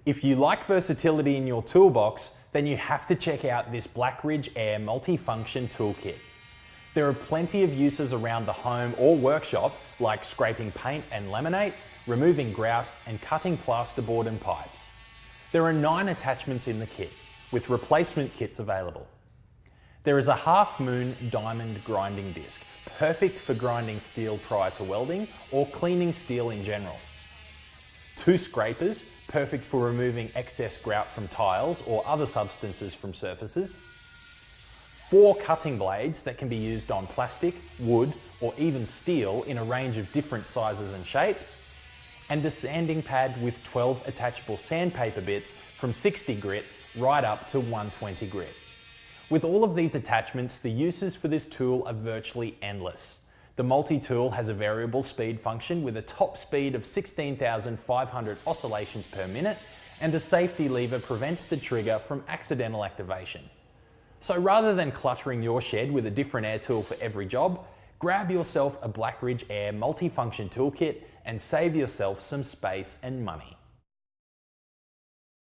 If you like versatility in your toolbox, then you have to check out this Blackridge Air multifunction toolkit. There are plenty of uses around the home or workshop, like scraping paint and laminate, removing grout, and cutting plasterboard and pipes. There are 9 attachments in the kit, with replacement kits available. There is a half-moon diamond grinding disc, perfect for grinding steel prior to welding or cleaning steel in general. 2 scrapers, perfect for removing excess grout from tiles or other substances from surfaces. 4 cutting blades that can be used on plastic, wood, or even steel in a range of different sizes and shapes. And a sanding pad with 12 attachable sandpaper bits from 60 grit right up to 120 grit. With all of these attachments, the uses for this tool are virtually endless. The multi-tool has a variable speed function with a top speed of 16,500 oscillations per minute, and a safety lever prevents the trigger from accidental activation. So rather than cluttering your shed with a different air tool for every job, grab yourself a Blackridge Air multifunction toolkit and save yourself some space and money.